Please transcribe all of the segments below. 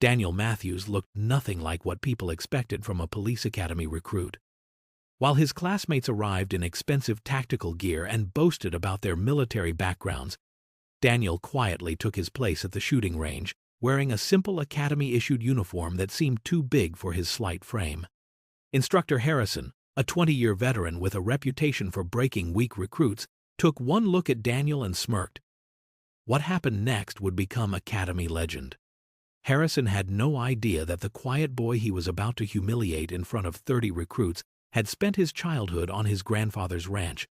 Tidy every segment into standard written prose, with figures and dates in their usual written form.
Daniel Matthews looked nothing like what people expected from a police academy recruit. While his classmates arrived in expensive tactical gear and boasted about their military backgrounds, Daniel quietly took his place at the shooting range, wearing a simple academy-issued uniform that seemed too big for his slight frame. Instructor Harrison, a 20-year veteran with a reputation for breaking weak recruits, took one look at Daniel and smirked. What happened next would become academy legend. Harrison had no idea that the quiet boy he was about to humiliate in front of 30 recruits had spent his childhood on his grandfather's ranch,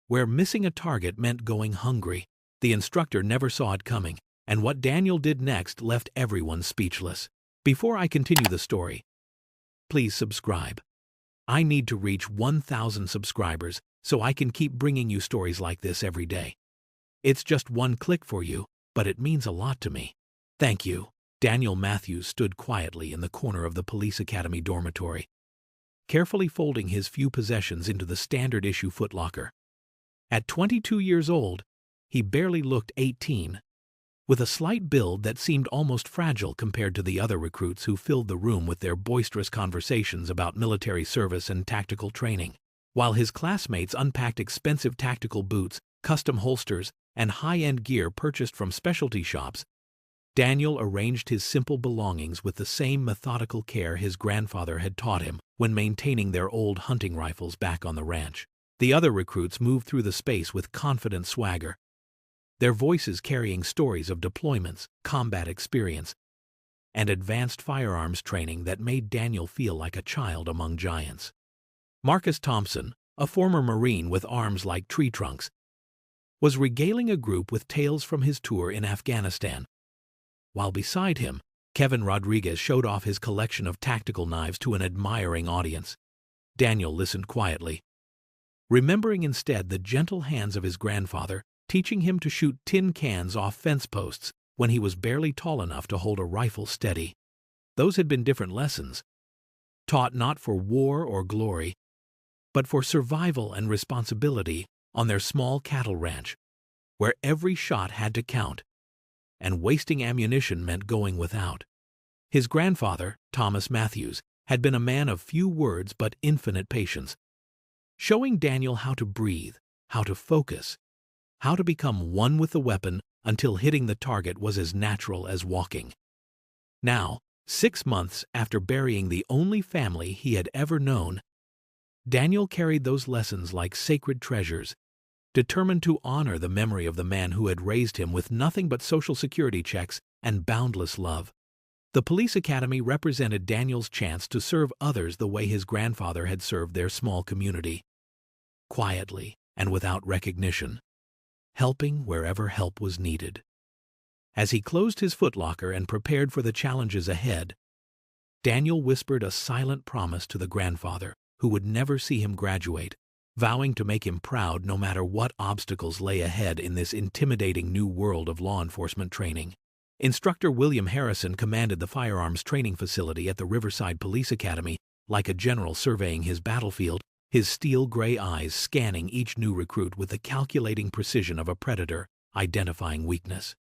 where missing a target meant going hungry. The instructor never saw it coming, and what Daniel did next left everyone speechless. Before I continue the story, please subscribe. I need to reach 1,000 subscribers so I can keep bringing you stories like this every day. It's just one click for you, but it means a lot to me. Thank you. Daniel Matthews stood quietly in the corner of the police academy dormitory, carefully folding his few possessions into the standard-issue footlocker. At 22 years old, he barely looked 18, with a slight build that seemed almost fragile compared to the other recruits who filled the room with their boisterous conversations about military service and tactical training. While his classmates unpacked expensive tactical boots, custom holsters, and high-end gear purchased from specialty shops, Daniel arranged his simple belongings with the same methodical care his grandfather had taught him when maintaining their old hunting rifles back on the ranch. The other recruits moved through the space with confident swagger, their voices carrying stories of deployments, combat experience, and advanced firearms training that made Daniel feel like a child among giants. Marcus Thompson, a former Marine with arms like tree trunks, was regaling a group with tales from his tour in Afghanistan, while beside him, Kevin Rodriguez showed off his collection of tactical knives to an admiring audience. Daniel listened quietly, remembering instead the gentle hands of his grandfather, teaching him to shoot tin cans off fence posts when he was barely tall enough to hold a rifle steady. Those had been different lessons, taught not for war or glory, but for survival and responsibility on their small cattle ranch, where every shot had to count, and wasting ammunition meant going without. His grandfather, Thomas Matthews, had been a man of few words but infinite patience, showing Daniel how to breathe, how to focus, how to become one with the weapon until hitting the target was as natural as walking. Now, 6 months after burying the only family he had ever known, Daniel carried those lessons like sacred treasures, determined to honor the memory of the man who had raised him with nothing but Social Security checks and boundless love. The police academy represented Daniel's chance to serve others the way his grandfather had served their small community, quietly and without recognition, helping wherever help was needed. As he closed his footlocker and prepared for the challenges ahead, Daniel whispered a silent promise to the grandfather who would never see him graduate, vowing to make him proud no matter what obstacles lay ahead in this intimidating new world of law enforcement training. Instructor William Harrison commanded the firearms training facility at the Riverside Police Academy, like a general surveying his battlefield, his steel-gray eyes scanning each new recruit with the calculating precision of a predator identifying weakness.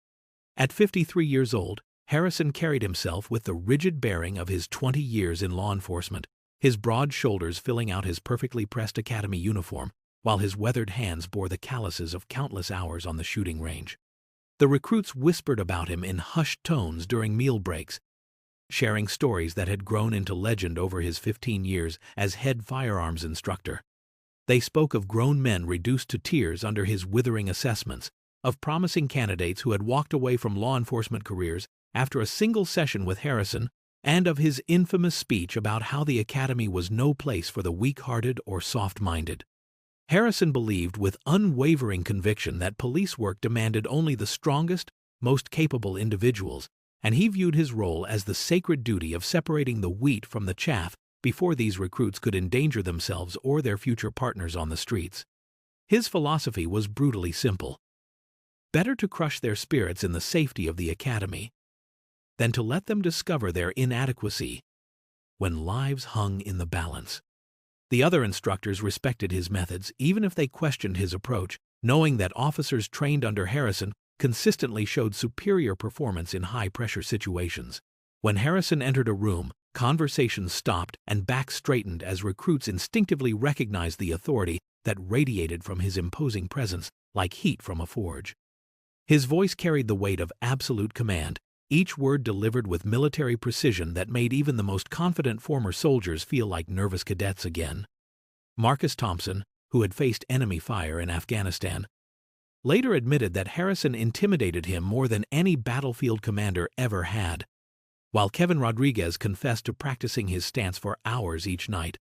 At 53 years old, Harrison carried himself with the rigid bearing of his 20 years in law enforcement, his broad shoulders filling out his perfectly pressed academy uniform, while his weathered hands bore the calluses of countless hours on the shooting range. The recruits whispered about him in hushed tones during meal breaks, sharing stories that had grown into legend over his 15 years as head firearms instructor. They spoke of grown men reduced to tears under his withering assessments, of promising candidates who had walked away from law enforcement careers after a single session with Harrison, and of his infamous speech about how the academy was no place for the weak-hearted or soft-minded. Harrison believed with unwavering conviction that police work demanded only the strongest, most capable individuals, and he viewed his role as the sacred duty of separating the wheat from the chaff before these recruits could endanger themselves or their future partners on the streets. His philosophy was brutally simple: better to crush their spirits in the safety of the academy than to let them discover their inadequacy when lives hung in the balance. The other instructors respected his methods, even if they questioned his approach, knowing that officers trained under Harrison consistently showed superior performance in high-pressure situations. When Harrison entered a room, conversations stopped and backs straightened as recruits instinctively recognized the authority that radiated from his imposing presence like heat from a forge. His voice carried the weight of absolute command, each word delivered with military precision that made even the most confident former soldiers feel like nervous cadets again. Marcus Thompson, who had faced enemy fire in Afghanistan, later admitted that Harrison intimidated him more than any battlefield commander ever had, while Kevin Rodriguez confessed to practicing his stance for hours each night.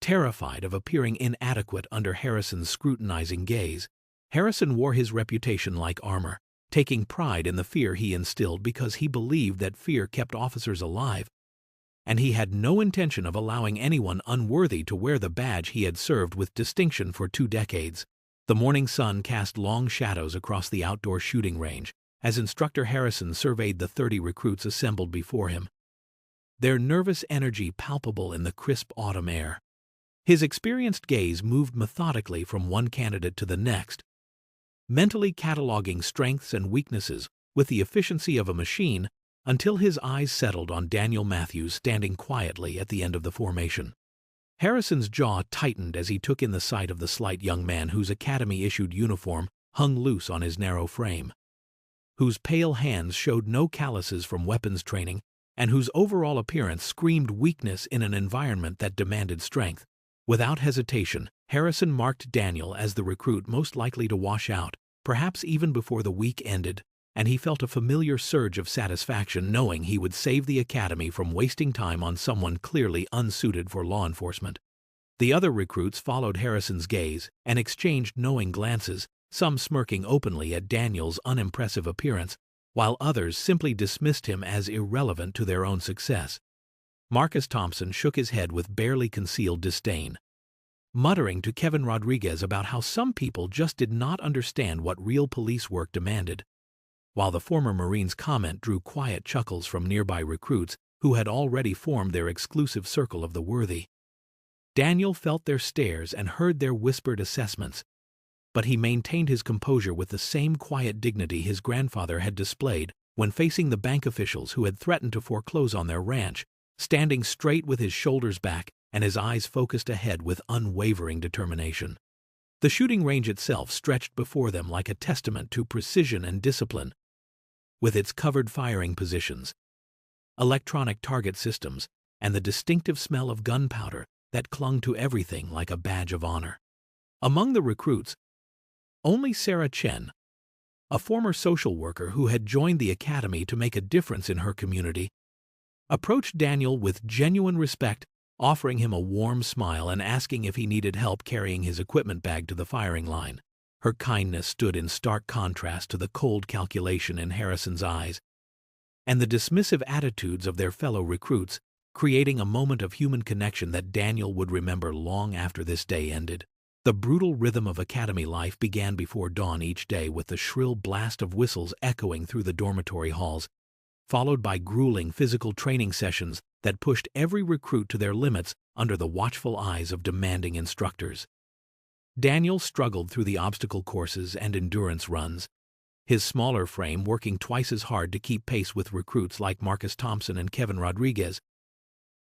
Terrified of appearing inadequate under Harrison's scrutinizing gaze, Harrison wore his reputation like armor, taking pride in the fear he instilled because he believed that fear kept officers alive, and he had no intention of allowing anyone unworthy to wear the badge he had served with distinction for 2 decades. The morning sun cast long shadows across the outdoor shooting range as Instructor Harrison surveyed the 30 recruits assembled before him, their nervous energy palpable in the crisp autumn air. His experienced gaze moved methodically from one candidate to the next, mentally cataloging strengths and weaknesses with the efficiency of a machine until his eyes settled on Daniel Matthews standing quietly at the end of the formation. Harrison's jaw tightened as he took in the sight of the slight young man whose academy-issued uniform hung loose on his narrow frame, whose pale hands showed no calluses from weapons training, and whose overall appearance screamed weakness in an environment that demanded strength. Without hesitation, Harrison marked Daniel as the recruit most likely to wash out, perhaps even before the week ended, and he felt a familiar surge of satisfaction knowing he would save the academy from wasting time on someone clearly unsuited for law enforcement. The other recruits followed Harrison's gaze and exchanged knowing glances, some smirking openly at Daniel's unimpressive appearance, while others simply dismissed him as irrelevant to their own success. Marcus Thompson shook his head with barely concealed disdain, muttering to Kevin Rodriguez about how some people just did not understand what real police work demanded, while the former Marine's comment drew quiet chuckles from nearby recruits who had already formed their exclusive circle of the worthy. Daniel felt their stares and heard their whispered assessments, but he maintained his composure with the same quiet dignity his grandfather had displayed when facing the bank officials who had threatened to foreclose on their ranch, standing straight with his shoulders back and his eyes focused ahead with unwavering determination. The shooting range itself stretched before them like a testament to precision and discipline, with its covered firing positions, electronic target systems, and the distinctive smell of gunpowder that clung to everything like a badge of honor. Among the recruits, only Sarah Chen, a former social worker who had joined the academy to make a difference in her community, approached Daniel with genuine respect, offering him a warm smile and asking if he needed help carrying his equipment bag to the firing line. Her kindness stood in stark contrast to the cold calculation in Harrison's eyes and the dismissive attitudes of their fellow recruits, creating a moment of human connection that Daniel would remember long after this day ended. The brutal rhythm of academy life began before dawn each day with the shrill blast of whistles echoing through the dormitory halls, followed by grueling physical training sessions that pushed every recruit to their limits under the watchful eyes of demanding instructors. Daniel struggled through the obstacle courses and endurance runs, his smaller frame working twice as hard to keep pace with recruits like Marcus Thompson and Kevin Rodriguez,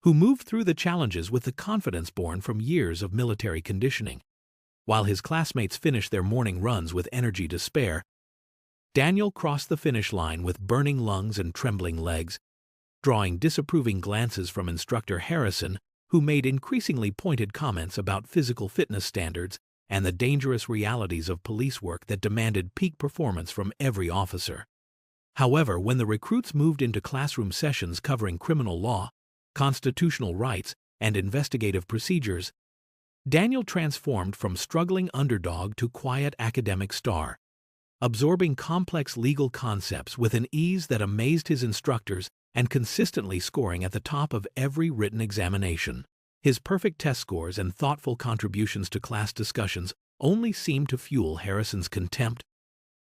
who moved through the challenges with the confidence born from years of military conditioning. While his classmates finished their morning runs with energy to spare, Daniel crossed the finish line with burning lungs and trembling legs, drawing disapproving glances from Instructor Harrison, who made increasingly pointed comments about physical fitness standards and the dangerous realities of police work that demanded peak performance from every officer. However, when the recruits moved into classroom sessions covering criminal law, constitutional rights, and investigative procedures, Daniel transformed from struggling underdog to quiet academic star, absorbing complex legal concepts with an ease that amazed his instructors and consistently scoring at the top of every written examination. His perfect test scores and thoughtful contributions to class discussions only seemed to fuel Harrison's contempt,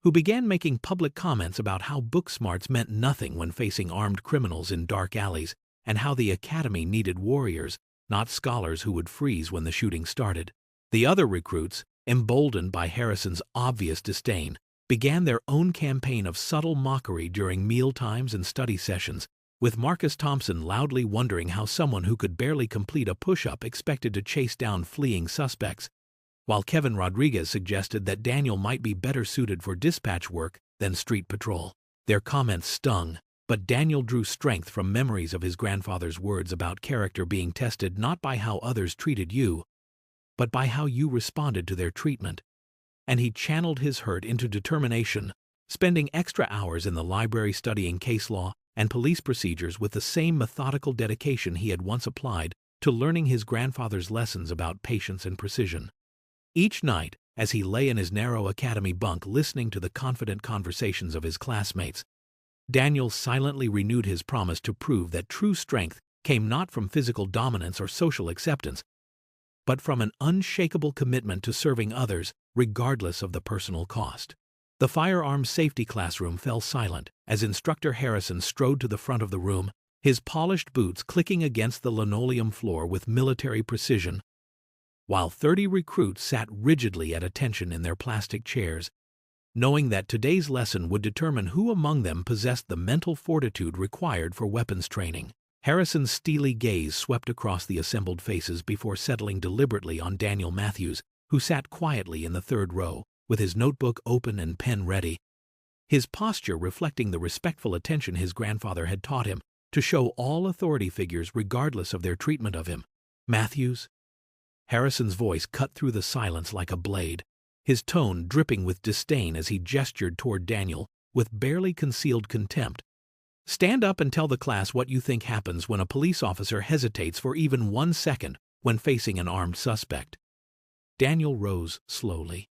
who began making public comments about how book smarts meant nothing when facing armed criminals in dark alleys and how the academy needed warriors, not scholars who would freeze when the shooting started. The other recruits, emboldened by Harrison's obvious disdain, began their own campaign of subtle mockery during meal times and study sessions, with Marcus Thompson loudly wondering how someone who could barely complete a push-up expected to chase down fleeing suspects, while Kevin Rodriguez suggested that Daniel might be better suited for dispatch work than street patrol. Their comments stung, but Daniel drew strength from memories of his grandfather's words about character being tested not by how others treated you, but by how you responded to their treatment. And he channeled his hurt into determination, spending extra hours in the library studying case law and police procedures with the same methodical dedication he had once applied to learning his grandfather's lessons about patience and precision. Each night, as he lay in his narrow academy bunk listening to the confident conversations of his classmates, Daniel silently renewed his promise to prove that true strength came not from physical dominance or social acceptance, but from an unshakable commitment to serving others regardless of the personal cost. The firearms safety classroom fell silent as Instructor Harrison strode to the front of the room, his polished boots clicking against the linoleum floor with military precision, while 30 recruits sat rigidly at attention in their plastic chairs, knowing that today's lesson would determine who among them possessed the mental fortitude required for weapons training. Harrison's steely gaze swept across the assembled faces before settling deliberately on Daniel Matthews, who sat quietly in the third row, with his notebook open and pen ready, his posture reflecting the respectful attention his grandfather had taught him to show all authority figures regardless of their treatment of him. "Matthews?" Harrison's voice cut through the silence like a blade, his tone dripping with disdain as he gestured toward Daniel with barely concealed contempt. "Stand up and tell the class what you think happens when a police officer hesitates for even 1 second when facing an armed suspect." Daniel rose slowly,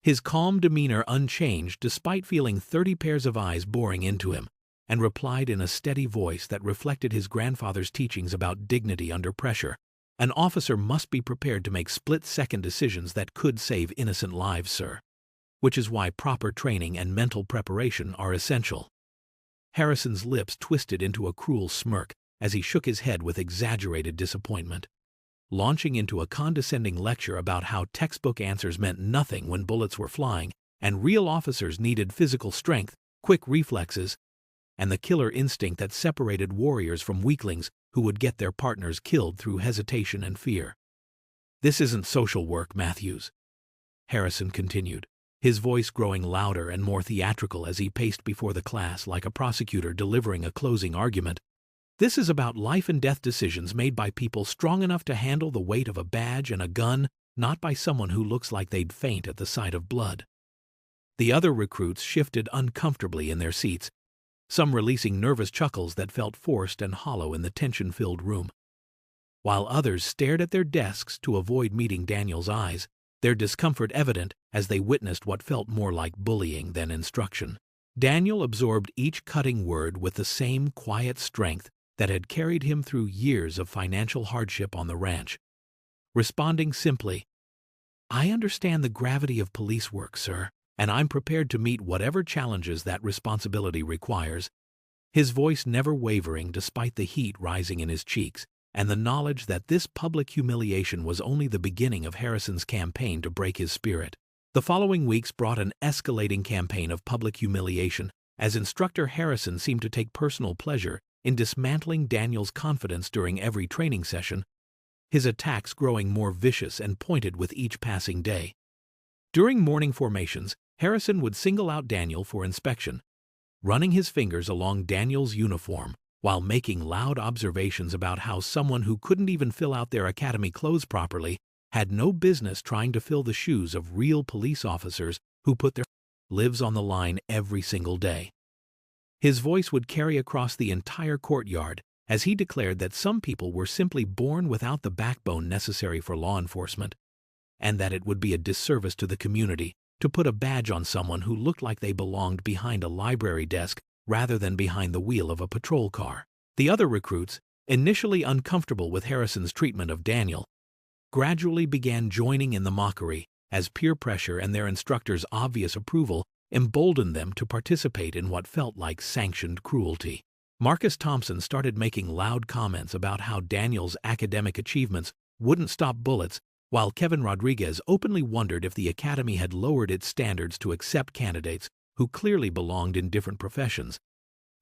his calm demeanor unchanged despite feeling 30 pairs of eyes boring into him, and replied in a steady voice that reflected his grandfather's teachings about dignity under pressure. "An officer must be prepared to make split-second decisions that could save innocent lives, sir. Which is why proper training and mental preparation are essential." Harrison's lips twisted into a cruel smirk as he shook his head with exaggerated disappointment, launching into a condescending lecture about how textbook answers meant nothing when bullets were flying, and real officers needed physical strength, quick reflexes, and the killer instinct that separated warriors from weaklings who would get their partners killed through hesitation and fear. "This isn't social work, Matthews," Harrison continued, his voice growing louder and more theatrical as he paced before the class like a prosecutor delivering a closing argument. "This is about life and death decisions made by people strong enough to handle the weight of a badge and a gun, not by someone who looks like they'd faint at the sight of blood." The other recruits shifted uncomfortably in their seats, some releasing nervous chuckles that felt forced and hollow in the tension-filled room, while others stared at their desks to avoid meeting Daniel's eyes, their discomfort evident as they witnessed what felt more like bullying than instruction. Daniel absorbed each cutting word with the same quiet strength that had carried him through years of financial hardship on the ranch, responding simply, "I understand the gravity of police work, sir, and I'm prepared to meet whatever challenges that responsibility requires," his voice never wavering despite the heat rising in his cheeks, and the knowledge that this public humiliation was only the beginning of Harrison's campaign to break his spirit. The following weeks brought an escalating campaign of public humiliation, as Instructor Harrison seemed to take personal pleasure in dismantling Daniel's confidence during every training session, his attacks growing more vicious and pointed with each passing day. During morning formations, Harrison would single out Daniel for inspection, running his fingers along Daniel's uniform while making loud observations about how someone who couldn't even fill out their academy clothes properly had no business trying to fill the shoes of real police officers who put their lives on the line every single day. His voice would carry across the entire courtyard as he declared that some people were simply born without the backbone necessary for law enforcement, and that it would be a disservice to the community to put a badge on someone who looked like they belonged behind a library desk rather than behind the wheel of a patrol car. The other recruits, initially uncomfortable with Harrison's treatment of Daniel, gradually began joining in the mockery as peer pressure and their instructor's obvious approval emboldened them to participate in what felt like sanctioned cruelty. Marcus Thompson started making loud comments about how Daniel's academic achievements wouldn't stop bullets, while Kevin Rodriguez openly wondered if the academy had lowered its standards to accept candidates who clearly belonged in different professions.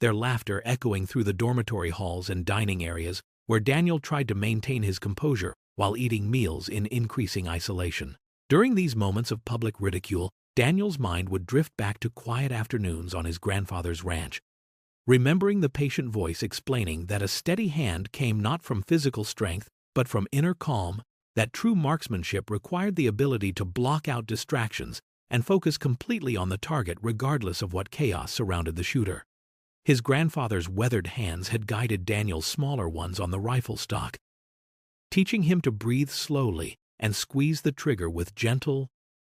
their laughter echoing through the dormitory halls and dining areas, where Daniel tried to maintain his composure while eating meals in increasing isolation. During these moments of public ridicule, Daniel's mind would drift back to quiet afternoons on his grandfather's ranch, remembering the patient voice explaining that a steady hand came not from physical strength but from inner calm, that true marksmanship required the ability to block out distractions and focus completely on the target regardless of what chaos surrounded the shooter. His grandfather's weathered hands had guided Daniel's smaller ones on the rifle stock, teaching him to breathe slowly and squeeze the trigger with gentle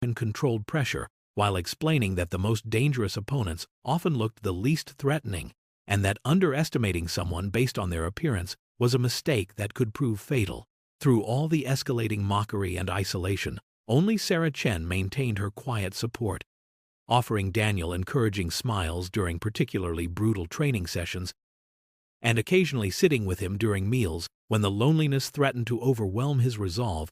and controlled pressure, while explaining that the most dangerous opponents often looked the least threatening, and that underestimating someone based on their appearance was a mistake that could prove fatal. Through all the escalating mockery and isolation, only Sarah Chen maintained her quiet support, offering Daniel encouraging smiles during particularly brutal training sessions, and occasionally sitting with him during meals when the loneliness threatened to overwhelm his resolve,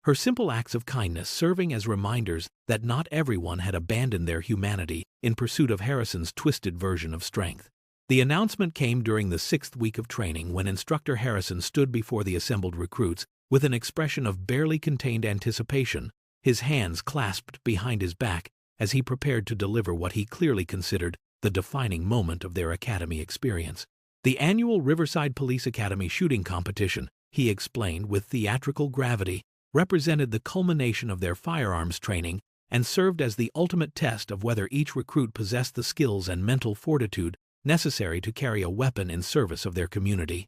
her simple acts of kindness serving as reminders that not everyone had abandoned their humanity in pursuit of Harrison's twisted version of strength. The announcement came during the 6th week of training when Instructor Harrison stood before the assembled recruits with an expression of barely contained anticipation, his hands clasped behind his back as he prepared to deliver what he clearly considered the defining moment of their academy experience. The annual Riverside Police Academy shooting competition, he explained with theatrical gravity, represented the culmination of their firearms training and served as the ultimate test of whether each recruit possessed the skills and mental fortitude necessary to carry a weapon in service of their community.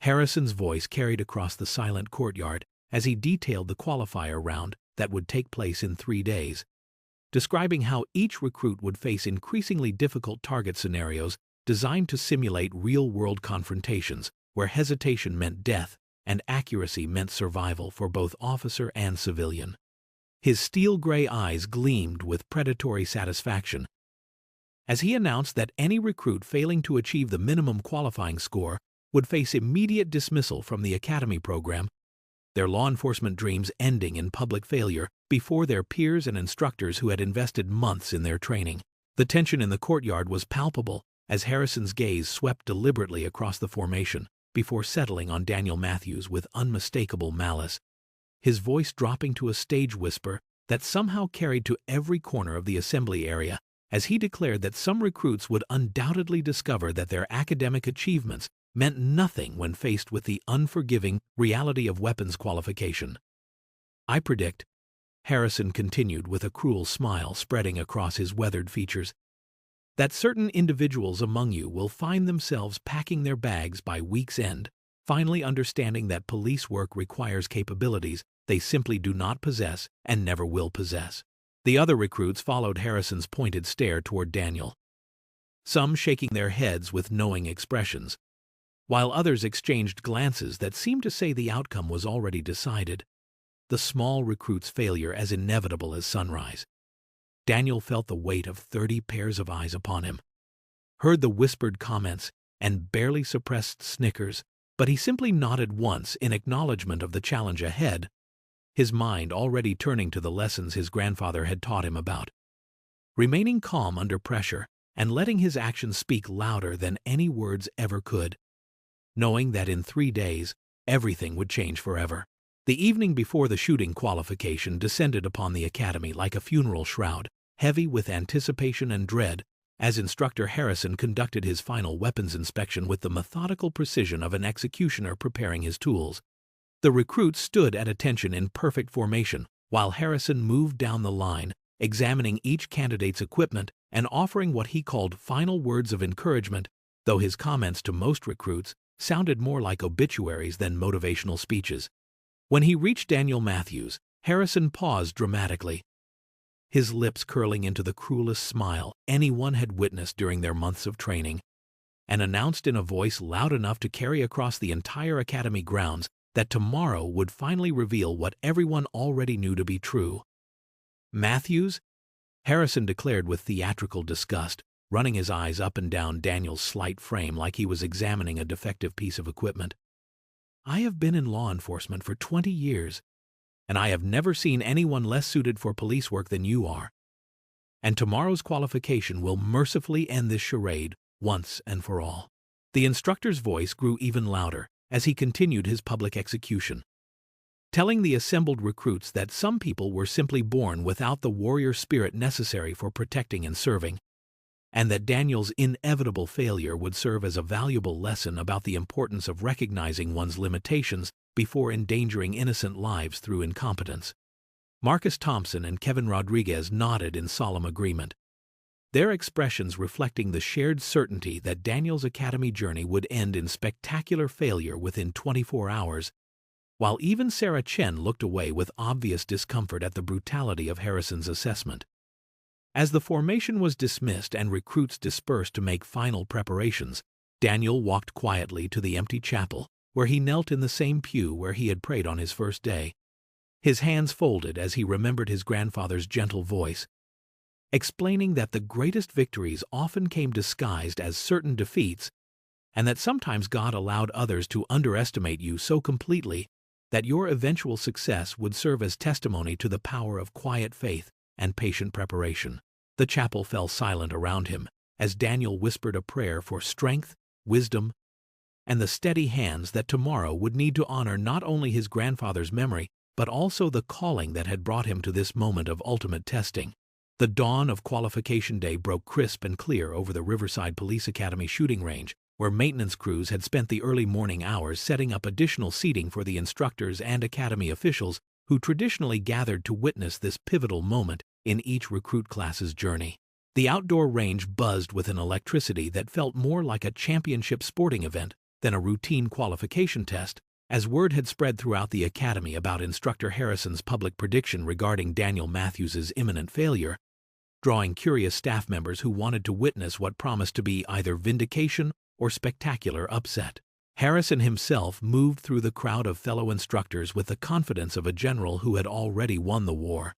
Harrison's voice carried across the silent courtyard as he detailed the qualifier round that would take place in 3 days, describing how each recruit would face increasingly difficult target scenarios designed to simulate real-world confrontations where hesitation meant death and accuracy meant survival for both officer and civilian. His steel-gray eyes gleamed with predatory satisfaction as he announced that any recruit failing to achieve the minimum qualifying score would face immediate dismissal from the academy program, their law enforcement dreams ending in public failure before their peers and instructors who had invested months in their training. The tension in the courtyard was palpable as Harrison's gaze swept deliberately across the formation before settling on Daniel Matthews with unmistakable malice, his voice dropping to a stage whisper that somehow carried to every corner of the assembly area as he declared that some recruits would undoubtedly discover that their academic achievements meant nothing when faced with the unforgiving reality of weapons qualification. "I predict," Harrison continued with a cruel smile spreading across his weathered features, "that certain individuals among you will find themselves packing their bags by week's end, finally understanding that police work requires capabilities they simply do not possess and never will possess." The other recruits followed Harrison's pointed stare toward Daniel, some shaking their heads with knowing expressions, while others exchanged glances that seemed to say the outcome was already decided, the small recruit's failure as inevitable as sunrise. Daniel felt the weight of 30 pairs of eyes upon him, heard the whispered comments and barely suppressed snickers, but he simply nodded once in acknowledgement of the challenge ahead, his mind already turning to the lessons his grandfather had taught him about remaining calm under pressure and letting his actions speak louder than any words ever could, knowing that in 3 days everything would change forever. The evening before the shooting qualification descended upon the academy like a funeral shroud, heavy with anticipation and dread, as Instructor Harrison conducted his final weapons inspection with the methodical precision of an executioner preparing his tools. The recruits stood at attention in perfect formation, while Harrison moved down the line, examining each candidate's equipment and offering what he called final words of encouragement, though his comments to most recruits sounded more like obituaries than motivational speeches. When he reached Daniel Matthews, Harrison paused dramatically, his lips curling into the cruelest smile anyone had witnessed during their months of training, and announced in a voice loud enough to carry across the entire academy grounds that tomorrow would finally reveal what everyone already knew to be true. "Matthews?" Harrison declared with theatrical disgust, running his eyes up and down Daniel's slight frame like he was examining a defective piece of equipment. "I have been in law enforcement for 20 years, and I have never seen anyone less suited for police work than you are. And tomorrow's qualification will mercifully end this charade once and for all. The instructor's voice grew even louder as he continued his public execution, telling the assembled recruits that some people were simply born without the warrior spirit necessary for protecting and serving, and that Daniel's inevitable failure would serve as a valuable lesson about the importance of recognizing one's limitations before endangering innocent lives through incompetence. Marcus Thompson and Kevin Rodriguez nodded in solemn agreement, their expressions reflecting the shared certainty that Daniel's academy journey would end in spectacular failure within 24 hours, while even Sarah Chen looked away with obvious discomfort at the brutality of Harrison's assessment. As the formation was dismissed and recruits dispersed to make final preparations, Daniel walked quietly to the empty chapel, where he knelt in the same pew where he had prayed on his first day, his hands folded as he remembered his grandfather's gentle voice, explaining that the greatest victories often came disguised as certain defeats, and that sometimes God allowed others to underestimate you so completely that your eventual success would serve as testimony to the power of quiet faith and patient preparation. The chapel fell silent around him as Daniel whispered a prayer for strength, wisdom, and the steady hands that tomorrow would need to honor not only his grandfather's memory but also the calling that had brought him to this moment of ultimate testing. The dawn of qualification day broke crisp and clear over the Riverside Police Academy shooting range, where maintenance crews had spent the early morning hours setting up additional seating for the instructors and academy officials who traditionally gathered to witness this pivotal moment in each recruit class's journey. The outdoor range buzzed with an electricity that felt more like a championship sporting event than a routine qualification test, as word had spread throughout the academy about Instructor Harrison's public prediction regarding Daniel Matthews's imminent failure, drawing curious staff members who wanted to witness what promised to be either vindication or spectacular upset. Harrison himself moved through the crowd of fellow instructors with the confidence of a general who had already won the war,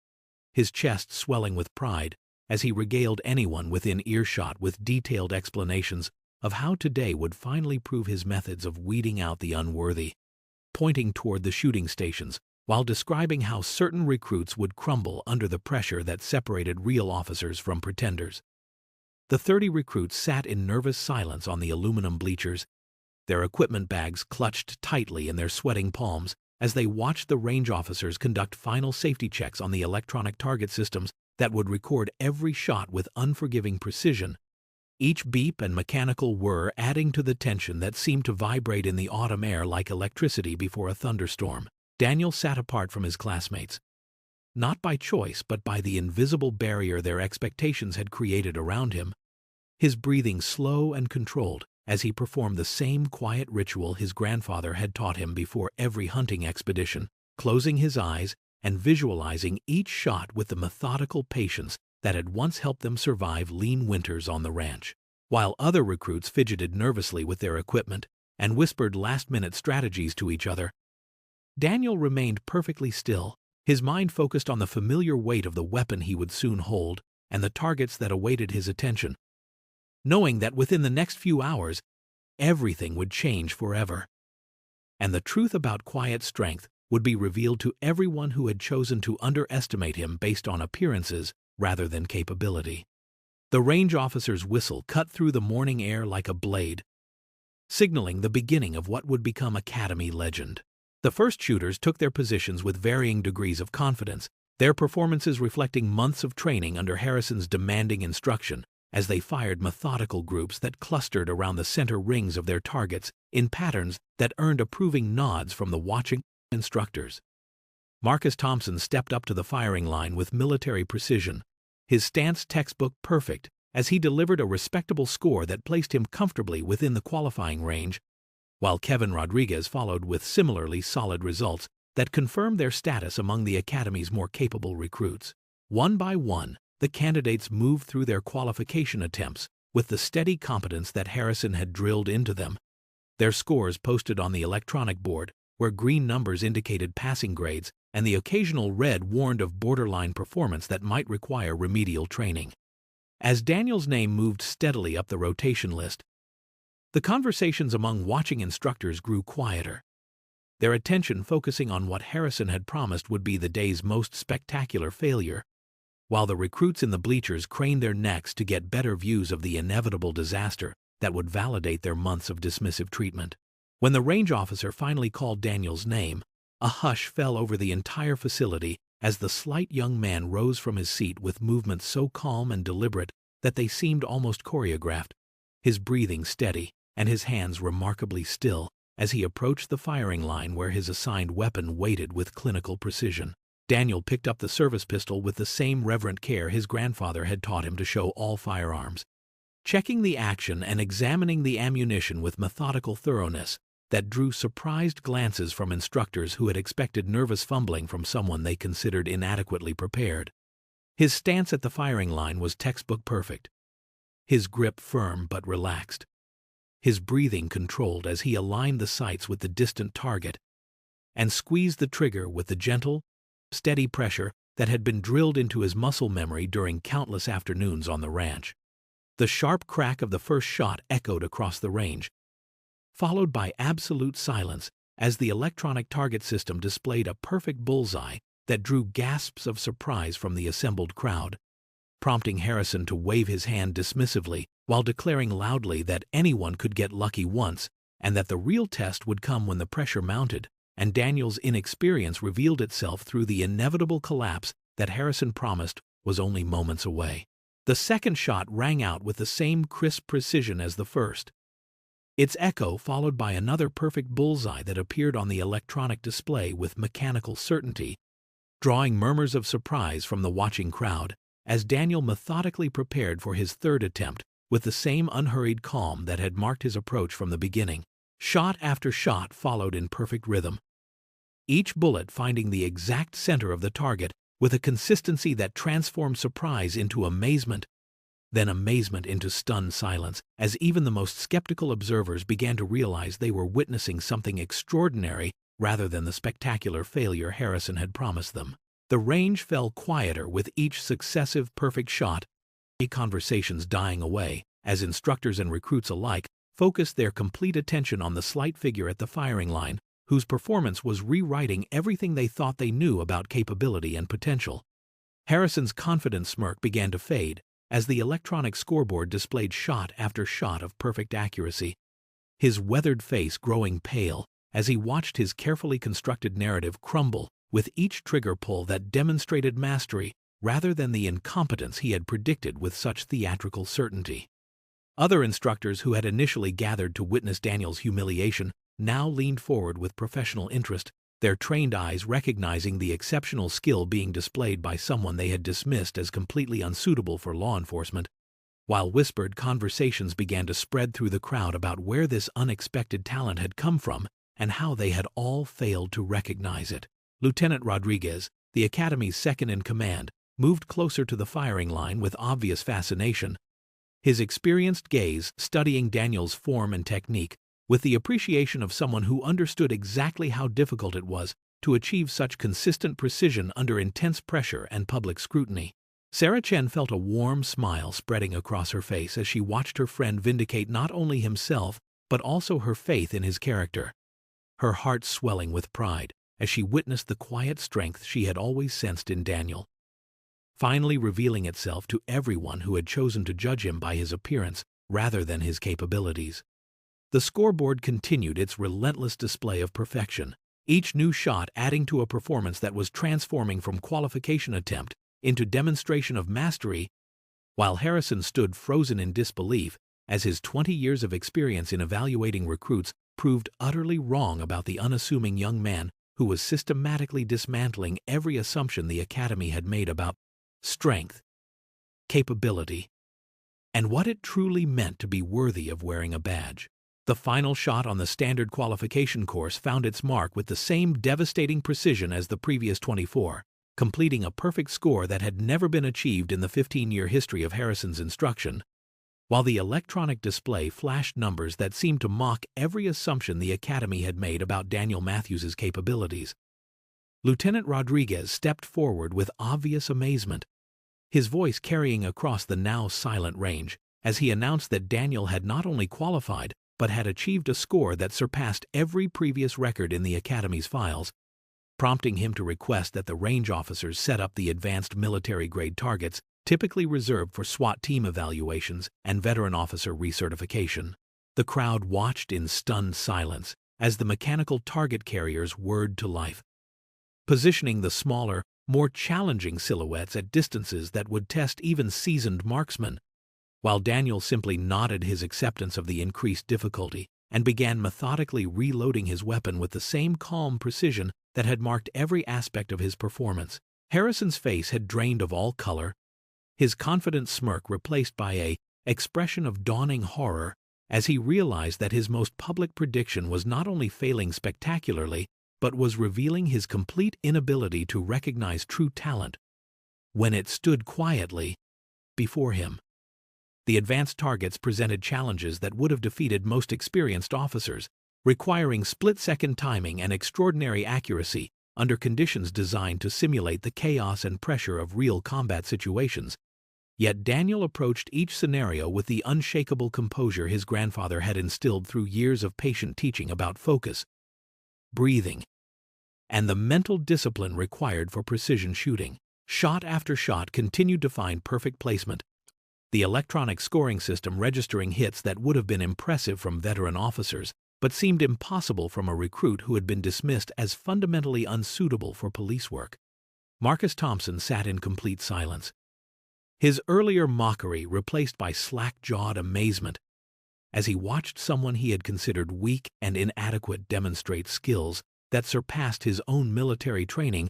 his chest swelling with pride as he regaled anyone within earshot with detailed explanations of how today would finally prove his methods of weeding out the unworthy, pointing toward the shooting stations while describing how certain recruits would crumble under the pressure that separated real officers from pretenders. The 30 recruits sat in nervous silence on the aluminum bleachers, their equipment bags clutched tightly in their sweating palms as they watched the range officers conduct final safety checks on the electronic target systems that would record every shot with unforgiving precision, each beep and mechanical whir adding to the tension that seemed to vibrate in the autumn air like electricity before a thunderstorm. Daniel sat apart from his classmates, not by choice but by the invisible barrier their expectations had created around him, his breathing slow and controlled as he performed the same quiet ritual his grandfather had taught him before every hunting expedition, closing his eyes and visualizing each shot with the methodical patience that had once helped them survive lean winters on the ranch. While other recruits fidgeted nervously with their equipment and whispered last-minute strategies to each other, Daniel remained perfectly still, his mind focused on the familiar weight of the weapon he would soon hold and the targets that awaited his attention, knowing that within the next few hours, everything would change forever. And the truth about quiet strength would be revealed to everyone who had chosen to underestimate him based on appearances rather than capability. The range officer's whistle cut through the morning air like a blade, signaling the beginning of what would become academy legend. The first shooters took their positions with varying degrees of confidence, their performances reflecting months of training under Harrison's demanding instruction, as they fired methodical groups that clustered around the center rings of their targets in patterns that earned approving nods from the watching instructors. Marcus Thompson stepped up to the firing line with military precision, his stance textbook perfect, as he delivered a respectable score that placed him comfortably within the qualifying range, while Kevin Rodriguez followed with similarly solid results that confirmed their status among the academy's more capable recruits. One by one, the candidates moved through their qualification attempts with the steady competence that Harrison had drilled into them, their scores posted on the electronic board, where green numbers indicated passing grades and the occasional red warned of borderline performance that might require remedial training. As Daniel's name moved steadily up the rotation list, the conversations among watching instructors grew quieter, their attention focusing on what Harrison had promised would be the day's most spectacular failure, while the recruits in the bleachers craned their necks to get better views of the inevitable disaster that would validate their months of dismissive treatment. When the range officer finally called Daniel's name, a hush fell over the entire facility as the slight young man rose from his seat with movements so calm and deliberate that they seemed almost choreographed, his breathing steady and his hands remarkably still as he approached the firing line where his assigned weapon waited with clinical precision. Daniel picked up the service pistol with the same reverent care his grandfather had taught him to show all firearms, checking the action and examining the ammunition with methodical thoroughness that drew surprised glances from instructors who had expected nervous fumbling from someone they considered inadequately prepared. His stance at the firing line was textbook perfect, his grip firm but relaxed, his breathing controlled as he aligned the sights with the distant target and squeezed the trigger with the gentle, steady pressure that had been drilled into his muscle memory during countless afternoons on the ranch. The sharp crack of the first shot echoed across the range, followed by absolute silence as the electronic target system displayed a perfect bullseye that drew gasps of surprise from the assembled crowd, prompting Harrison to wave his hand dismissively while declaring loudly that anyone could get lucky once and that the real test would come when the pressure mounted and Daniel's inexperience revealed itself through the inevitable collapse that Harrison promised was only moments away. The second shot rang out with the same crisp precision as the first, its echo followed by another perfect bullseye that appeared on the electronic display with mechanical certainty, drawing murmurs of surprise from the watching crowd as Daniel methodically prepared for his third attempt with the same unhurried calm that had marked his approach from the beginning. Shot after shot followed in perfect rhythm, each bullet finding the exact center of the target with a consistency that transformed surprise into amazement, then amazement into stunned silence as even the most skeptical observers began to realize they were witnessing something extraordinary rather than the spectacular failure Harrison had promised them. The range fell quieter with each successive perfect shot, conversations dying away as instructors and recruits alike focused their complete attention on the slight figure at the firing line whose performance was rewriting everything they thought they knew about capability and potential. Harrison's confident smirk began to fade as the electronic scoreboard displayed shot after shot of perfect accuracy, his weathered face growing pale as he watched his carefully constructed narrative crumble with each trigger pull that demonstrated mastery rather than the incompetence he had predicted with such theatrical certainty. Other instructors who had initially gathered to witness Daniel's humiliation now leaned forward with professional interest, their trained eyes recognizing the exceptional skill being displayed by someone they had dismissed as completely unsuitable for law enforcement, while whispered conversations began to spread through the crowd about where this unexpected talent had come from and how they had all failed to recognize it. Lieutenant Rodriguez, the Academy's second-in-command, moved closer to the firing line with obvious fascination, his experienced gaze studying Daniel's form and technique with the appreciation of someone who understood exactly how difficult it was to achieve such consistent precision under intense pressure and public scrutiny. Sarah Chen felt a warm smile spreading across her face as she watched her friend vindicate not only himself but also her faith in his character, her heart swelling with pride as she witnessed the quiet strength she had always sensed in Daniel, finally revealing itself to everyone who had chosen to judge him by his appearance rather than his capabilities. The scoreboard continued its relentless display of perfection, each new shot adding to a performance that was transforming from qualification attempt into demonstration of mastery, while Harrison stood frozen in disbelief as his 20 years of experience in evaluating recruits proved utterly wrong about the unassuming young man who was systematically dismantling every assumption the Academy had made about strength, capability, and what it truly meant to be worthy of wearing a badge. The final shot on the standard qualification course found its mark with the same devastating precision as the previous 24, completing a perfect score that had never been achieved in the 15-year history of Harrison's instruction, while the electronic display flashed numbers that seemed to mock every assumption the Academy had made about Daniel Matthews's capabilities. Lieutenant Rodriguez stepped forward with obvious amazement, his voice carrying across the now silent range as he announced that Daniel had not only qualified but had achieved a score that surpassed every previous record in the Academy's files, prompting him to request that the range officers set up the advanced military-grade targets typically reserved for SWAT team evaluations and veteran officer recertification. The crowd watched in stunned silence as the mechanical target carriers whirred to life, positioning the smaller, more challenging silhouettes at distances that would test even seasoned marksmen, while Daniel simply nodded his acceptance of the increased difficulty and began methodically reloading his weapon with the same calm precision that had marked every aspect of his performance. Harrison's face had drained of all color, his confident smirk replaced by an expression of dawning horror as he realized that his most public prediction was not only failing spectacularly, but was revealing his complete inability to recognize true talent when it stood quietly before him. The advanced targets presented challenges that would have defeated most experienced officers, requiring split-second timing and extraordinary accuracy under conditions designed to simulate the chaos and pressure of real combat situations. Yet Daniel approached each scenario with the unshakable composure his grandfather had instilled through years of patient teaching about focus, breathing, and the mental discipline required for precision shooting. Shot after shot continued to find perfect placement, the electronic scoring system registering hits that would have been impressive from veteran officers, but seemed impossible from a recruit who had been dismissed as fundamentally unsuitable for police work. Marcus Thompson sat in complete silence, his earlier mockery replaced by slack-jawed amazement as he watched someone he had considered weak and inadequate demonstrate skills that surpassed his own military training,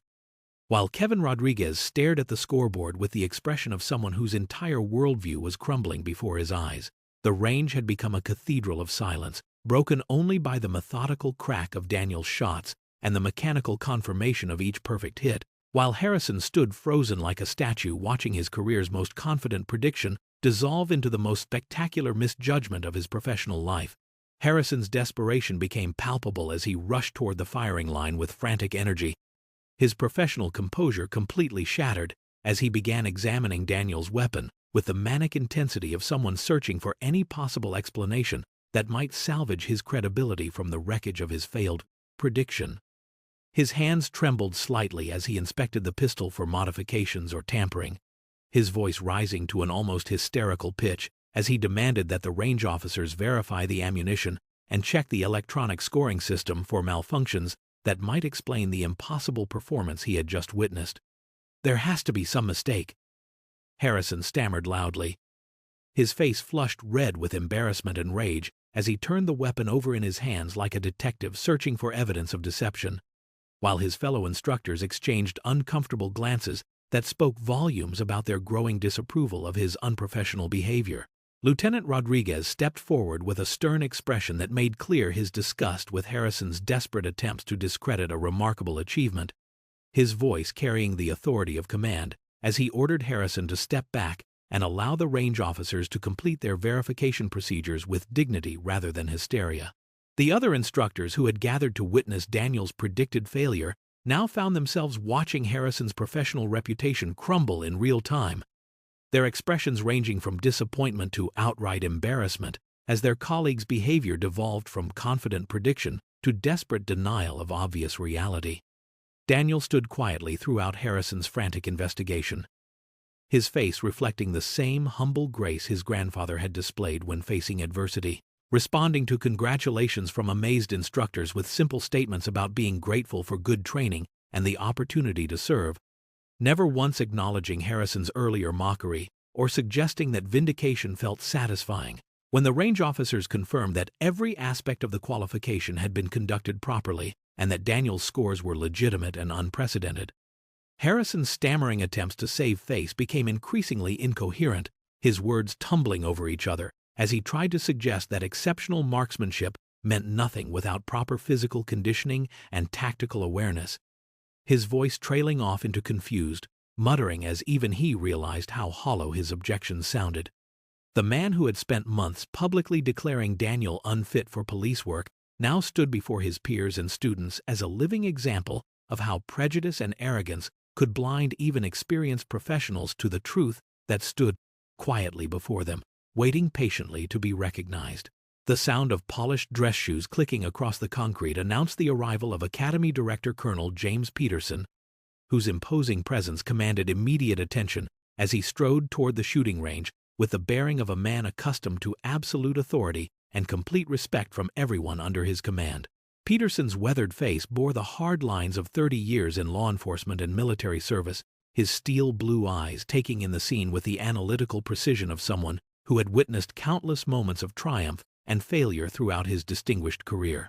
while Kevin Rodriguez stared at the scoreboard with the expression of someone whose entire worldview was crumbling before his eyes. The range had become a cathedral of silence, broken only by the methodical crack of Daniel's shots and the mechanical confirmation of each perfect hit, while Harrison stood frozen like a statue watching his career's most confident prediction dissolve into the most spectacular misjudgment of his professional life. Harrison's desperation became palpable as he rushed toward the firing line with frantic energy, his professional composure completely shattered as he began examining Daniel's weapon with the manic intensity of someone searching for any possible explanation that might salvage his credibility from the wreckage of his failed prediction. His hands trembled slightly as he inspected the pistol for modifications or tampering, his voice rising to an almost hysterical pitch as he demanded that the range officers verify the ammunition and check the electronic scoring system for malfunctions that might explain the impossible performance he had just witnessed. "There has to be some mistake," Harrison stammered loudly, his face flushed red with embarrassment and rage as he turned the weapon over in his hands like a detective searching for evidence of deception, while his fellow instructors exchanged uncomfortable glances that spoke volumes about their growing disapproval of his unprofessional behavior. Lieutenant Rodriguez stepped forward with a stern expression that made clear his disgust with Harrison's desperate attempts to discredit a remarkable achievement, his voice carrying the authority of command as he ordered Harrison to step back and allow the range officers to complete their verification procedures with dignity rather than hysteria. The other instructors who had gathered to witness Daniel's predicted failure now found themselves watching Harrison's professional reputation crumble in real time, their expressions ranging from disappointment to outright embarrassment as their colleagues' behavior devolved from confident prediction to desperate denial of obvious reality. Daniel stood quietly throughout Harrison's frantic investigation, his face reflecting the same humble grace his grandfather had displayed when facing adversity, responding to congratulations from amazed instructors with simple statements about being grateful for good training and the opportunity to serve, never once acknowledging Harrison's earlier mockery or suggesting that vindication felt satisfying. When the range officers confirmed that every aspect of the qualification had been conducted properly and that Daniel's scores were legitimate and unprecedented, Harrison's stammering attempts to save face became increasingly incoherent, his words tumbling over each other as he tried to suggest that exceptional marksmanship meant nothing without proper physical conditioning and tactical awareness, his voice trailing off into confused muttering as even he realized how hollow his objections sounded. The man who had spent months publicly declaring Daniel unfit for police work now stood before his peers and students as a living example of how prejudice and arrogance could blind even experienced professionals to the truth that stood quietly before them, waiting patiently to be recognized. The sound of polished dress shoes clicking across the concrete announced the arrival of Academy Director Colonel James Peterson, whose imposing presence commanded immediate attention as he strode toward the shooting range with the bearing of a man accustomed to absolute authority and complete respect from everyone under his command. Peterson's weathered face bore the hard lines of 30 years in law enforcement and military service, his steel blue eyes taking in the scene with the analytical precision of someone who had witnessed countless moments of triumph and failure throughout his distinguished career.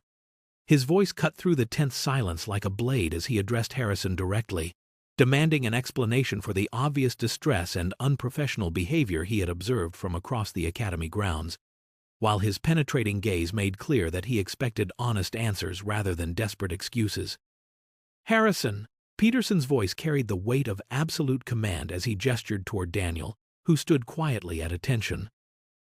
His voice cut through the tense silence like a blade as he addressed Harrison directly, demanding an explanation for the obvious distress and unprofessional behavior he had observed from across the academy grounds, while his penetrating gaze made clear that he expected honest answers rather than desperate excuses. "Harrison," Peterson's voice carried the weight of absolute command as he gestured toward Daniel, who stood quietly at attention.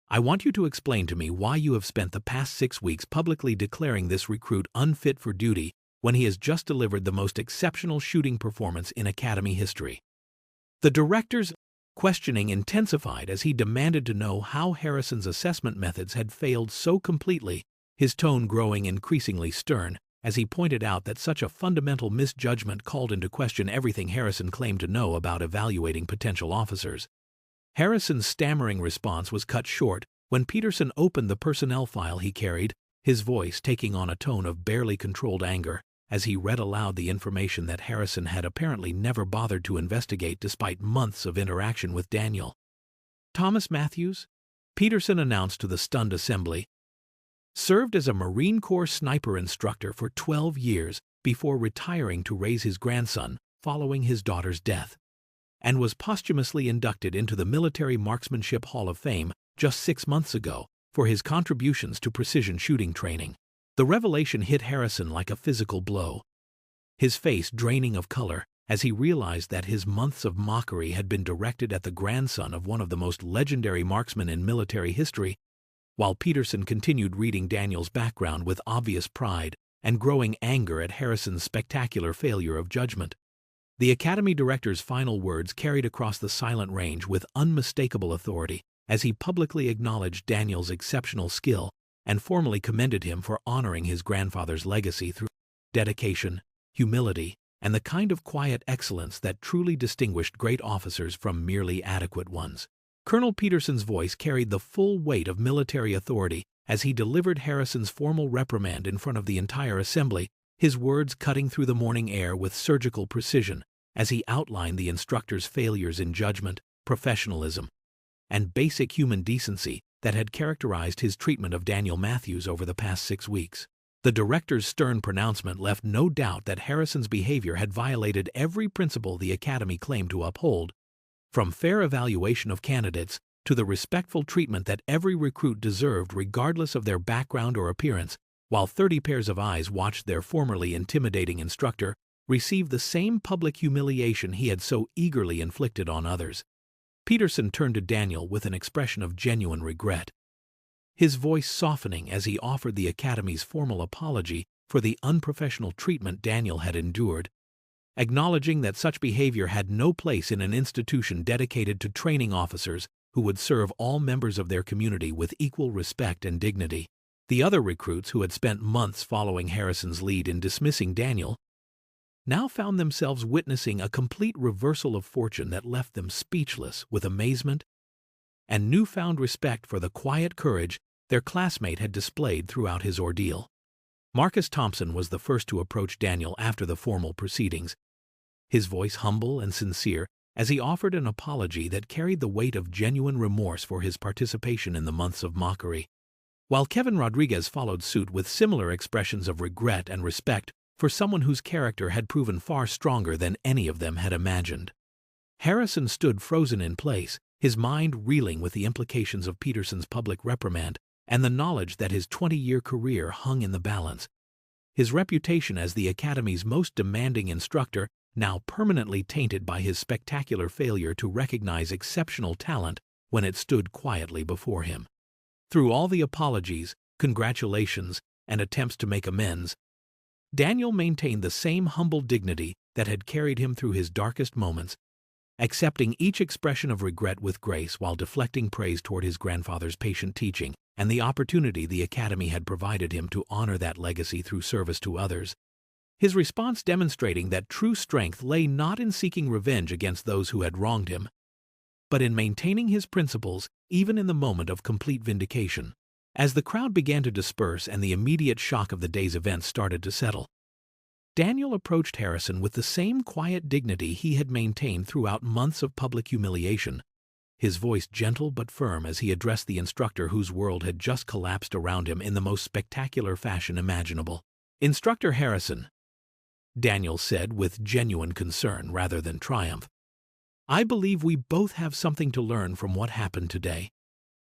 "I want you to explain to me why you have spent the past 6 weeks publicly declaring this recruit unfit for duty when he has just delivered the most exceptional shooting performance in academy history." The director's questioning intensified as he demanded to know how Harrison's assessment methods had failed so completely, his tone growing increasingly stern as he pointed out that such a fundamental misjudgment called into question everything Harrison claimed to know about evaluating potential officers. Harrison's stammering response was cut short when Peterson opened the personnel file he carried, his voice taking on a tone of barely controlled anger as he read aloud the information that Harrison had apparently never bothered to investigate despite months of interaction with Daniel. "Thomas Matthews," Peterson announced to the stunned assembly, "served as a Marine Corps sniper instructor for 12 years before retiring to raise his grandson following his daughter's death, and was posthumously inducted into the Military Marksmanship Hall of Fame just 6 months ago for his contributions to precision shooting training." The revelation hit Harrison like a physical blow, his face draining of color as he realized that his months of mockery had been directed at the grandson of one of the most legendary marksmen in military history. While Peterson continued reading Daniel's background with obvious pride and growing anger at Harrison's spectacular failure of judgment, the Academy director's final words carried across the silent range with unmistakable authority as he publicly acknowledged Daniel's exceptional skill and formally commended him for honoring his grandfather's legacy through dedication, humility, and the kind of quiet excellence that truly distinguished great officers from merely adequate ones. Colonel Peterson's voice carried the full weight of military authority as he delivered Harrison's formal reprimand in front of the entire assembly, his words cutting through the morning air with surgical precision as he outlined the instructor's failures in judgment, professionalism, and basic human decency that had characterized his treatment of Daniel Matthews over the past 6 weeks. The director's stern pronouncement left no doubt that Harrison's behavior had violated every principle the Academy claimed to uphold, from fair evaluation of candidates to the respectful treatment that every recruit deserved regardless of their background or appearance, while 30 pairs of eyes watched their formerly intimidating instructor receive the same public humiliation he had so eagerly inflicted on others. Peterson turned to Daniel with an expression of genuine regret, his voice softening as he offered the Academy's formal apology for the unprofessional treatment Daniel had endured, acknowledging that such behavior had no place in an institution dedicated to training officers who would serve all members of their community with equal respect and dignity. The other recruits who had spent months following Harrison's lead in dismissing Daniel now found themselves witnessing a complete reversal of fortune that left them speechless with amazement and newfound respect for the quiet courage their classmate had displayed throughout his ordeal. Marcus Thompson was the first to approach Daniel after the formal proceedings, his voice humble and sincere as he offered an apology that carried the weight of genuine remorse for his participation in the months of mockery, while Kevin Rodriguez followed suit with similar expressions of regret and respect for someone whose character had proven far stronger than any of them had imagined. Harrison stood frozen in place, his mind reeling with the implications of Peterson's public reprimand and the knowledge that his 20-year career hung in the balance. His reputation as the Academy's most demanding instructor now permanently tainted by his spectacular failure to recognize exceptional talent when it stood quietly before him. Through all the apologies, congratulations, and attempts to make amends, Daniel maintained the same humble dignity that had carried him through his darkest moments, accepting each expression of regret with grace while deflecting praise toward his grandfather's patient teaching and the opportunity the Academy had provided him to honor that legacy through service to others. His response demonstrating that true strength lay not in seeking revenge against those who had wronged him, but in maintaining his principles even in the moment of complete vindication. As the crowd began to disperse and the immediate shock of the day's events started to settle, Daniel approached Harrison with the same quiet dignity he had maintained throughout months of public humiliation, his voice gentle but firm as he addressed the instructor whose world had just collapsed around him in the most spectacular fashion imaginable. "Instructor Harrison," Daniel said with genuine concern rather than triumph, "I believe we both have something to learn from what happened today,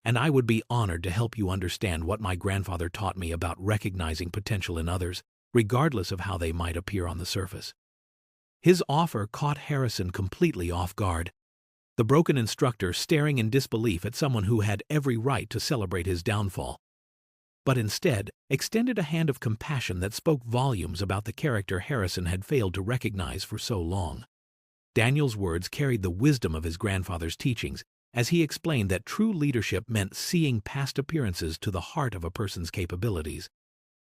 and I would be honored to help you understand what my grandfather taught me about recognizing potential in others, regardless of how they might appear on the surface." His offer caught Harrison completely off guard, the broken instructor staring in disbelief at someone who had every right to celebrate his downfall, but instead extended a hand of compassion that spoke volumes about the character Harrison had failed to recognize for so long. Daniel's words carried the wisdom of his grandfather's teachings as he explained that true leadership meant seeing past appearances to the heart of a person's capabilities,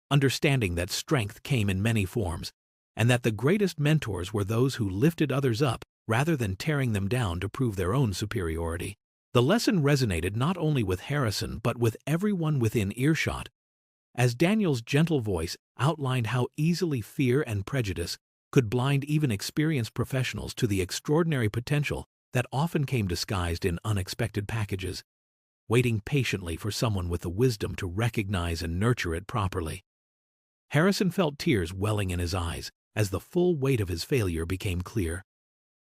understanding that strength came in many forms, and that the greatest mentors were those who lifted others up rather than tearing them down to prove their own superiority. The lesson resonated not only with Harrison but with everyone within earshot, as Daniel's gentle voice outlined how easily fear and prejudice could blind even experienced professionals to the extraordinary potential that often came disguised in unexpected packages, waiting patiently for someone with the wisdom to recognize and nurture it properly. Harrison felt tears welling in his eyes as the full weight of his failure became clear,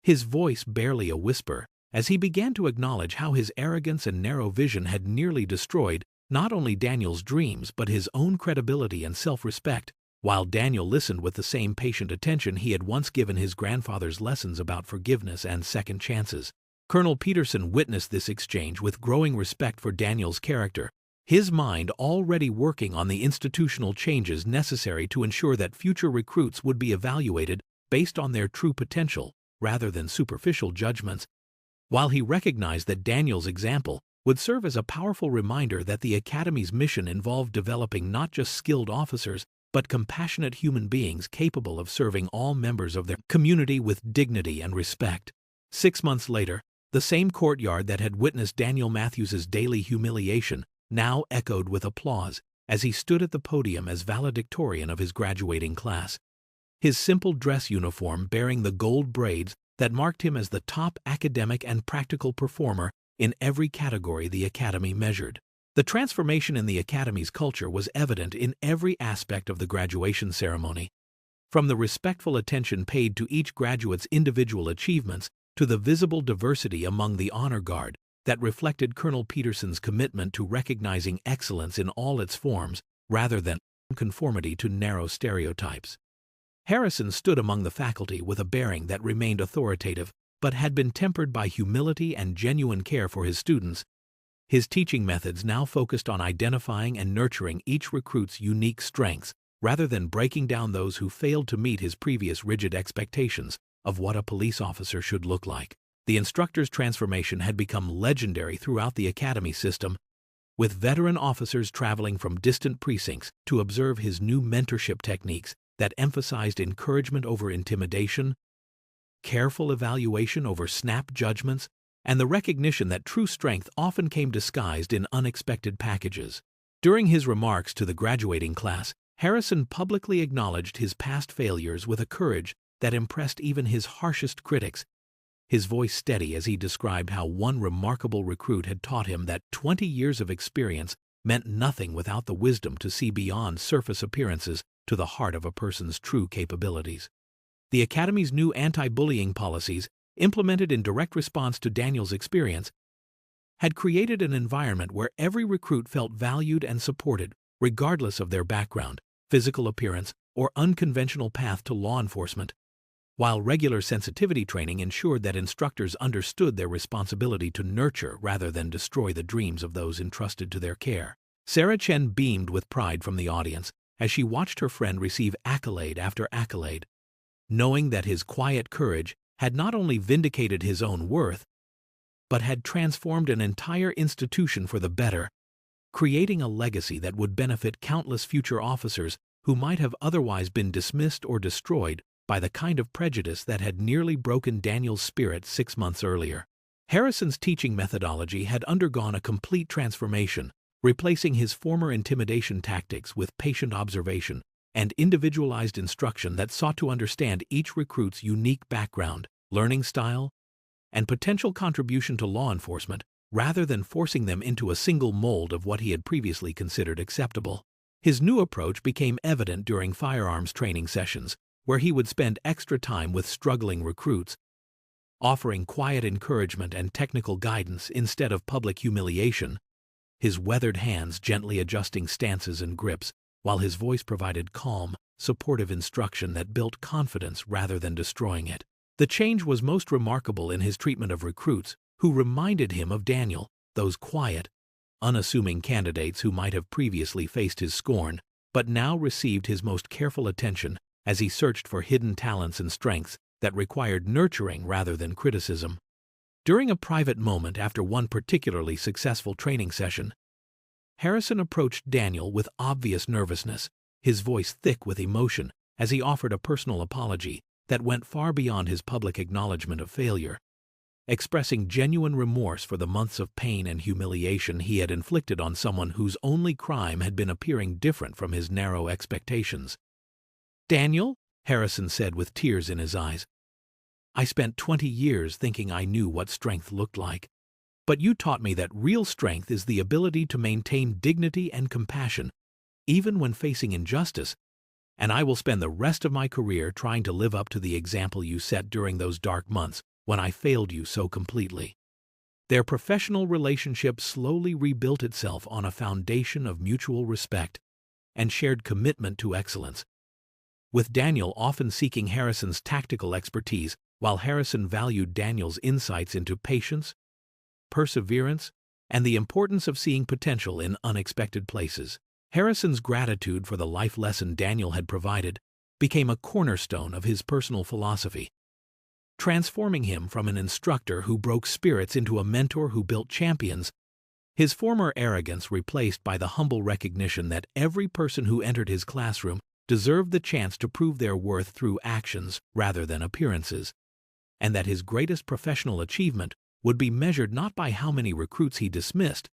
his voice barely a whisper, as he began to acknowledge how his arrogance and narrow vision had nearly destroyed not only Daniel's dreams but his own credibility and self-respect. While Daniel listened with the same patient attention he had once given his grandfather's lessons about forgiveness and second chances, Colonel Peterson witnessed this exchange with growing respect for Daniel's character, his mind already working on the institutional changes necessary to ensure that future recruits would be evaluated based on their true potential rather than superficial judgments. While he recognized that Daniel's example would serve as a powerful reminder that the Academy's mission involved developing not just skilled officers but compassionate human beings capable of serving all members of their community with dignity and respect. 6 months later, the same courtyard that had witnessed Daniel Matthews's daily humiliation now echoed with applause as he stood at the podium as valedictorian of his graduating class, his simple dress uniform bearing the gold braids that marked him as the top academic and practical performer in every category the Academy measured. The transformation in the Academy's culture was evident in every aspect of the graduation ceremony, from the respectful attention paid to each graduate's individual achievements to the visible diversity among the honor guard that reflected Colonel Peterson's commitment to recognizing excellence in all its forms rather than conformity to narrow stereotypes. Harrison stood among the faculty with a bearing that remained authoritative but had been tempered by humility and genuine care for his students. His teaching methods now focused on identifying and nurturing each recruit's unique strengths rather than breaking down those who failed to meet his previous rigid expectations of what a police officer should look like. The instructor's transformation had become legendary throughout the Academy system, with veteran officers traveling from distant precincts to observe his new mentorship techniques that emphasized encouragement over intimidation, careful evaluation over snap judgments, and the recognition that true strength often came disguised in unexpected packages. During his remarks to the graduating class, Harrison publicly acknowledged his past failures with a courage that impressed even his harshest critics, his voice steady as he described how one remarkable recruit had taught him that 20 years of experience meant nothing without the wisdom to see beyond surface appearances to the heart of a person's true capabilities. The Academy's new anti-bullying policies, implemented in direct response to Daniel's experience, had created an environment where every recruit felt valued and supported, regardless of their background, physical appearance, or unconventional path to law enforcement, while regular sensitivity training ensured that instructors understood their responsibility to nurture rather than destroy the dreams of those entrusted to their care. Sarah Chen beamed with pride from the audience as she watched her friend receive accolade after accolade, knowing that his quiet courage had not only vindicated his own worth, but had transformed an entire institution for the better, creating a legacy that would benefit countless future officers who might have otherwise been dismissed or destroyed by the kind of prejudice that had nearly broken Daniel's spirit 6 months earlier. Harrison's teaching methodology had undergone a complete transformation, replacing his former intimidation tactics with patient observation and individualized instruction that sought to understand each recruit's unique background, learning style, and potential contribution to law enforcement, rather than forcing them into a single mold of what he had previously considered acceptable. His new approach became evident during firearms training sessions, where he would spend extra time with struggling recruits, offering quiet encouragement and technical guidance instead of public humiliation, his weathered hands gently adjusting stances and grips, while his voice provided calm, supportive instruction that built confidence rather than destroying it. The change was most remarkable in his treatment of recruits, who reminded him of Daniel, those quiet, unassuming candidates who might have previously faced his scorn, but now received his most careful attention as he searched for hidden talents and strengths that required nurturing rather than criticism. During a private moment after one particularly successful training session, Harrison approached Daniel with obvious nervousness, his voice thick with emotion, as he offered a personal apology that went far beyond his public acknowledgement of failure, expressing genuine remorse for the months of pain and humiliation he had inflicted on someone whose only crime had been appearing different from his narrow expectations. "Daniel," Harrison said with tears in his eyes, "I spent 20 years thinking I knew what strength looked like. But you taught me that real strength is the ability to maintain dignity and compassion, even when facing injustice, and I will spend the rest of my career trying to live up to the example you set during those dark months when I failed you so completely." Their professional relationship slowly rebuilt itself on a foundation of mutual respect and shared commitment to excellence, with Daniel often seeking Harrison's tactical expertise, while Harrison valued Daniel's insights into patience, perseverance, and the importance of seeing potential in unexpected places. Harrison's gratitude for the life lesson Daniel had provided became a cornerstone of his personal philosophy, transforming him from an instructor who broke spirits into a mentor who built champions, his former arrogance replaced by the humble recognition that every person who entered his classroom deserved the chance to prove their worth through actions rather than appearances, and that his greatest professional achievement would be measured not by how many recruits he dismissed,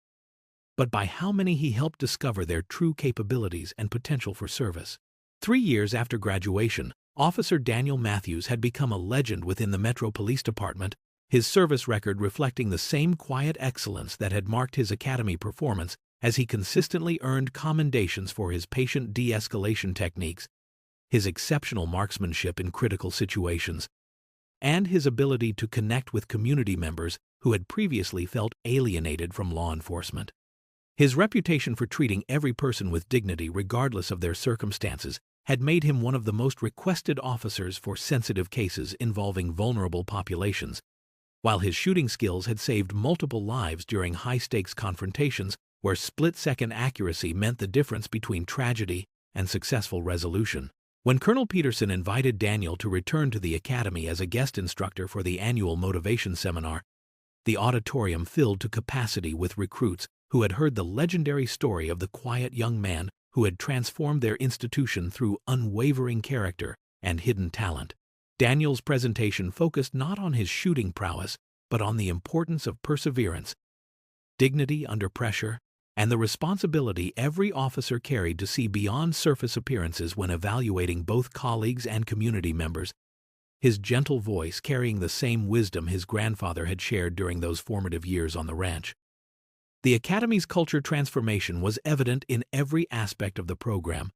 but by how many he helped discover their true capabilities and potential for service. 3 years after graduation, Officer Daniel Matthews had become a legend within the Metro Police Department, his service record reflecting the same quiet excellence that had marked his academy performance as he consistently earned commendations for his patient de-escalation techniques, his exceptional marksmanship in critical situations, and his ability to connect with community members who had previously felt alienated from law enforcement. His reputation for treating every person with dignity regardless of their circumstances had made him one of the most requested officers for sensitive cases involving vulnerable populations, while his shooting skills had saved multiple lives during high-stakes confrontations where split-second accuracy meant the difference between tragedy and successful resolution. When Colonel Peterson invited Daniel to return to the academy as a guest instructor for the annual motivation seminar, the auditorium filled to capacity with recruits who had heard the legendary story of the quiet young man who had transformed their institution through unwavering character and hidden talent. Daniel's presentation focused not on his shooting prowess, but on the importance of perseverance, dignity under pressure, and the responsibility every officer carried to see beyond surface appearances when evaluating both colleagues and community members, his gentle voice carrying the same wisdom his grandfather had shared during those formative years on the ranch. The Academy's culture transformation was evident in every aspect of the program,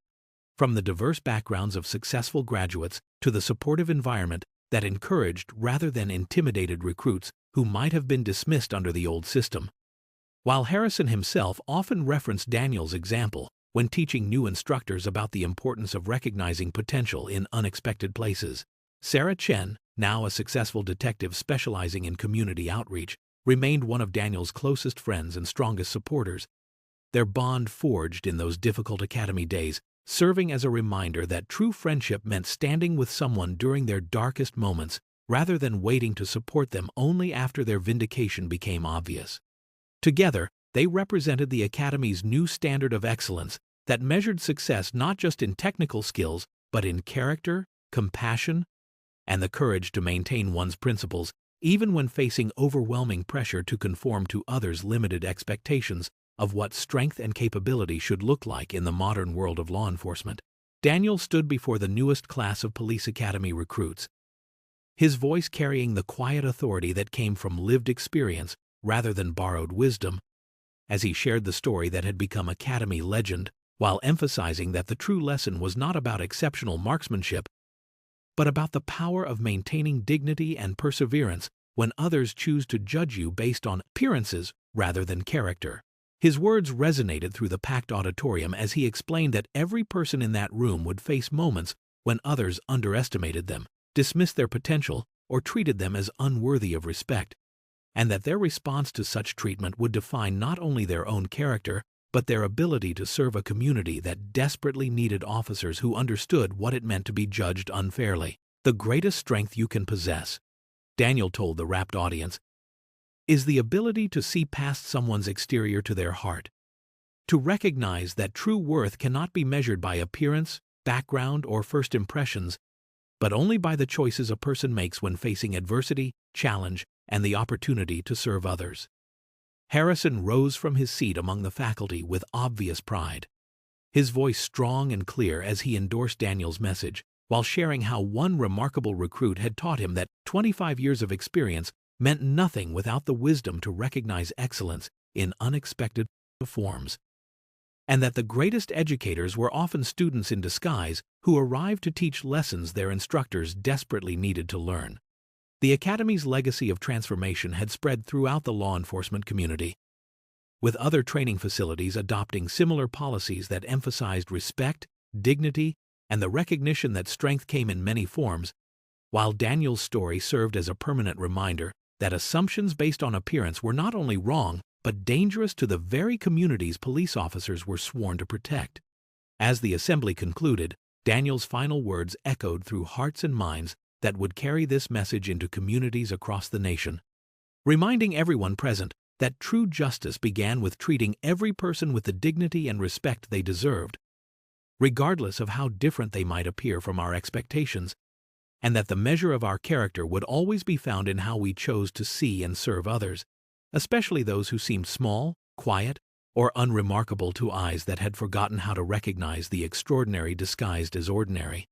from the diverse backgrounds of successful graduates to the supportive environment that encouraged rather than intimidated recruits who might have been dismissed under the old system. While Harrison himself often referenced Daniel's example when teaching new instructors about the importance of recognizing potential in unexpected places, Sarah Chen, now a successful detective specializing in community outreach, remained one of Daniel's closest friends and strongest supporters, their bond forged in those difficult academy days, serving as a reminder that true friendship meant standing with someone during their darkest moments rather than waiting to support them only after their vindication became obvious. Together, they represented the Academy's new standard of excellence that measured success not just in technical skills, but in character, compassion, and the courage to maintain one's principles even when facing overwhelming pressure to conform to others' limited expectations of what strength and capability should look like in the modern world of law enforcement. Daniel stood before the newest class of police academy recruits, his voice carrying the quiet authority that came from lived experience rather than borrowed wisdom, as he shared the story that had become academy legend, while emphasizing that the true lesson was not about exceptional marksmanship, but about the power of maintaining dignity and perseverance when others choose to judge you based on appearances rather than character. His words resonated through the packed auditorium as he explained that every person in that room would face moments when others underestimated them, dismissed their potential, or treated them as unworthy of respect, and that their response to such treatment would define not only their own character, but their ability to serve a community that desperately needed officers who understood what it meant to be judged unfairly. The greatest strength you can possess, Daniel told the rapt audience, is the ability to see past someone's exterior to their heart, to recognize that true worth cannot be measured by appearance, background, or first impressions, but only by the choices a person makes when facing adversity, challenge, and the opportunity to serve others. Harrison rose from his seat among the faculty with obvious pride, his voice strong and clear as he endorsed Daniel's message, while sharing how one remarkable recruit had taught him that 25 years of experience meant nothing without the wisdom to recognize excellence in unexpected forms, and that the greatest educators were often students in disguise who arrived to teach lessons their instructors desperately needed to learn. The Academy's legacy of transformation had spread throughout the law enforcement community, with other training facilities adopting similar policies that emphasized respect, dignity, and the recognition that strength came in many forms, while Daniel's story served as a permanent reminder that assumptions based on appearance were not only wrong, but dangerous to the very communities police officers were sworn to protect. As the assembly concluded, Daniel's final words echoed through hearts and minds that would carry this message into communities across the nation, reminding everyone present that true justice began with treating every person with the dignity and respect they deserved, regardless of how different they might appear from our expectations, and that the measure of our character would always be found in how we chose to see and serve others, especially those who seemed small, quiet, or unremarkable to eyes that had forgotten how to recognize the extraordinary disguised as ordinary.